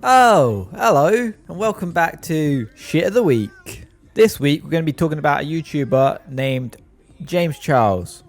Oh, hello, and welcome back to Shit of the Week. This week, we're going to be talking about a YouTuber named James Charles.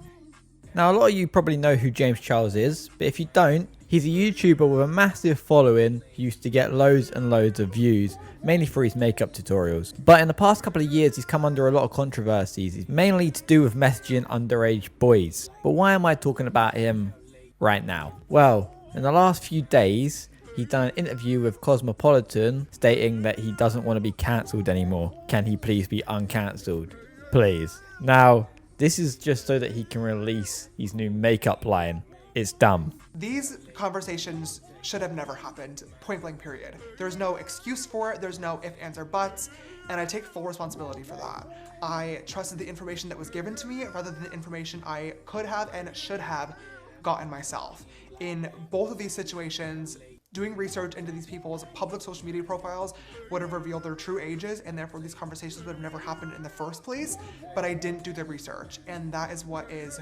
Now, a lot of you probably know who James Charles is, but if you don't, he's a YouTuber with a massive following who used to get loads and loads of views, mainly for his makeup tutorials. But in the past couple of years, he's come under a lot of controversies, mainly to do with messaging underage boys. But why am I talking about him right now? Well, in the last few days, he's done an interview with Cosmopolitan stating that he doesn't want to be cancelled anymore. Can he please be uncancelled? Please. Now, this is just so that he can release his new makeup line. It's dumb. These conversations should have never happened, point blank period. There's no excuse for it, there's no if, ands, or buts, and I take full responsibility for that. I trusted the information that was given to me rather than the information I could have and should have gotten myself. In both of these situations, doing research into these people's public social media profiles would have revealed their true ages, and therefore these conversations would have never happened in the first place, but I didn't do the research, and that is what is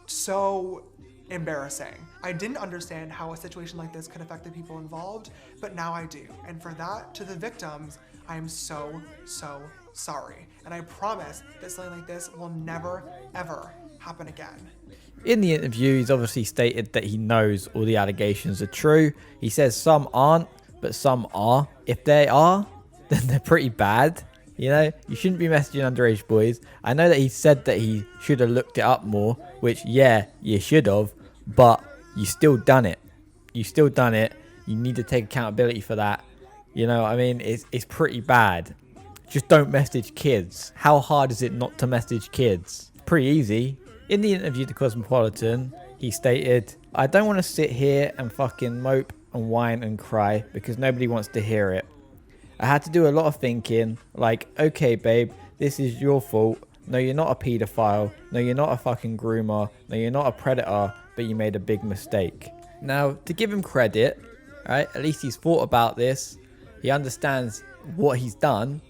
so embarrassing. I didn't understand how a situation like this could affect the people involved, but now I do. And for that, to the victims, I am so sorry. And I promise that something like this will never, ever happen again. In the interview, he's obviously stated that he knows all the allegations are true. He says some aren't, but some are. If they are, then they're pretty bad. You know, you shouldn't be messaging underage boys. I know that he said that he should have looked it up more, which, yeah, you should have, but you still done it. You still done it. You need to take accountability for that. You know, I mean, it's pretty bad. Just don't message kids. How hard is it not to message kids? It's pretty easy. In the interview to Cosmopolitan, he stated, I don't want to sit here and fucking mope and whine and cry because nobody wants to hear it. I had to do a lot of thinking, like, okay, babe, this is your fault. No, you're not a paedophile. No, you're not a fucking groomer. No, you're not a predator, but you made a big mistake. Now, to give him credit, right, at least he's thought about this. He understands what he's done,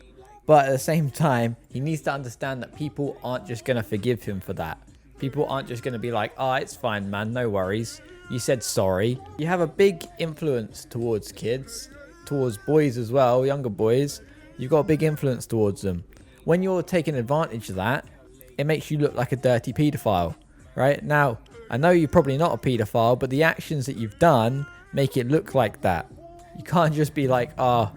but at the same time, he needs to understand that people aren't just going to forgive him for that. People aren't just going to be like, oh, it's fine, man, no worries. You said sorry. You have a big influence towards kids, towards boys as well, younger boys. You've got a big influence towards them. When you're taking advantage of that, it makes you look like a dirty paedophile, right? Now, I know you're probably not a paedophile, but the actions that you've done make it look like that. You can't just be like, oh,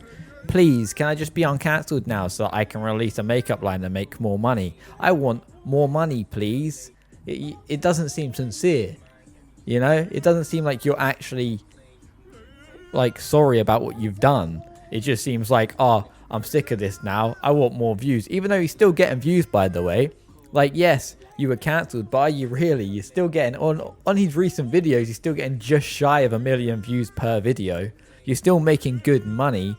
please, can I just be uncancelled now so that I can release a makeup line and make more money? I want more money, please. It doesn't seem sincere, you know? It doesn't seem like you're actually, like, sorry about what you've done. It just seems like, oh, I'm sick of this now. I want more views. Even though he's still getting views, by the way. Like, yes, you were cancelled, but are you really? You're still getting, on his recent videos, he's still getting just shy of 1 million views per video. You're still making good money.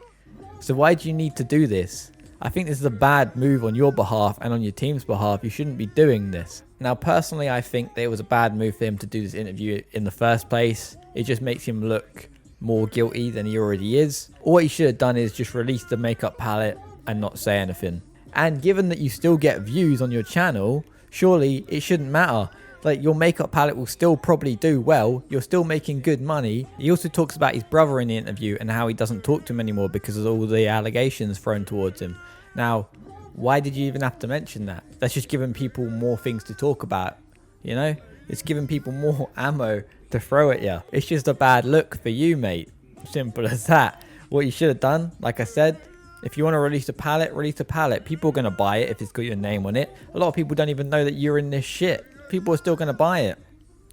So why do you need to do this? I think this is a bad move on your behalf and on your team's behalf. You shouldn't be doing this. Now, personally, I think that it was a bad move for him to do this interview in the first place. It just makes him look more guilty than he already is. All what he should have done is just release the makeup palette and not say anything. And given that you still get views on your channel, surely it shouldn't matter. Like, your makeup palette will still probably do well. You're still making good money. He also talks about his brother in the interview and how he doesn't talk to him anymore because of all the allegations thrown towards him. Now, why did you even have to mention that? That's just giving people more things to talk about, you know? It's giving people more ammo to throw at you. It's just a bad look for you, mate. Simple as that. What you should have done, like I said, if you want to release a palette, release a palette. People are going to buy it if it's got your name on it. A lot of people don't even know that you're in this shit. People are still going to buy it.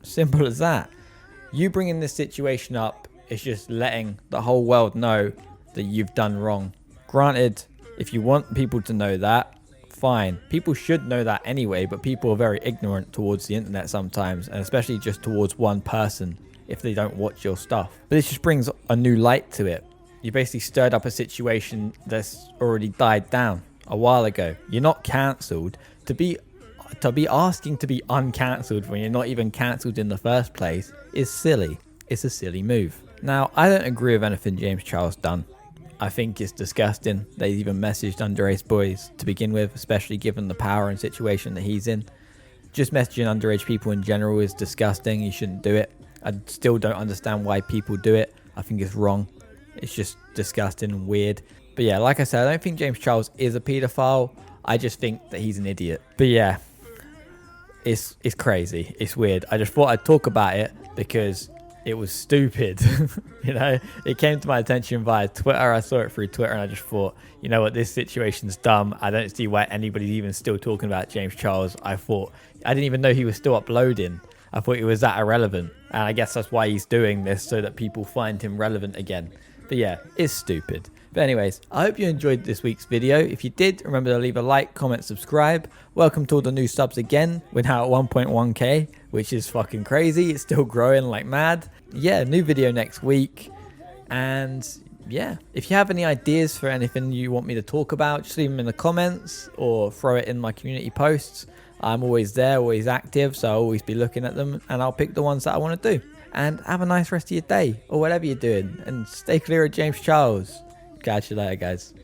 Simple as that. You bringing this situation up is just letting the whole world know that you've done wrong. Granted, if you want people to know that, fine. People should know that anyway, but people are very ignorant towards the internet sometimes, and especially just towards one person if they don't watch your stuff. But this just brings a new light to it. You basically stirred up a situation that's already died down a while ago. You're not cancelled. To be asking to be uncancelled when you're not even cancelled in the first place is silly. It's a silly move. Now, I don't agree with anything James Charles done. I think it's disgusting that he's even messaged underage boys to begin with, especially given the power and situation that he's in. Just messaging underage people in general is disgusting. You shouldn't do it. I still don't understand why people do it. I think it's wrong. It's just disgusting and weird. But yeah, like I said, I don't think James Charles is a paedophile. I just think that he's an idiot. But yeah, it's crazy. It's weird. I just thought I'd talk about it because it was stupid. You know, it came to my attention via Twitter. I saw it through Twitter and I just thought, you know what, this situation's dumb. I don't see why anybody's even still talking about James Charles. I didn't even know he was still uploading. I thought he was that irrelevant. And I guess that's why he's doing this, so that people find him relevant again. But yeah, it's stupid. But anyways, I hope you enjoyed this week's video. If you did, remember to leave a like, comment, subscribe. Welcome to all the new subs again. We're now at 1.1k, which is fucking crazy. It's still growing like mad. Yeah, new video next week. And yeah, if you have any ideas for anything you want me to talk about, just leave them in the comments or throw it in my community posts. I'm always there, always active, so I'll always be looking at them and I'll pick the ones that I want to do. And have a nice rest of your day or whatever you're doing. And stay clear of James Charles. Catch you later, guys.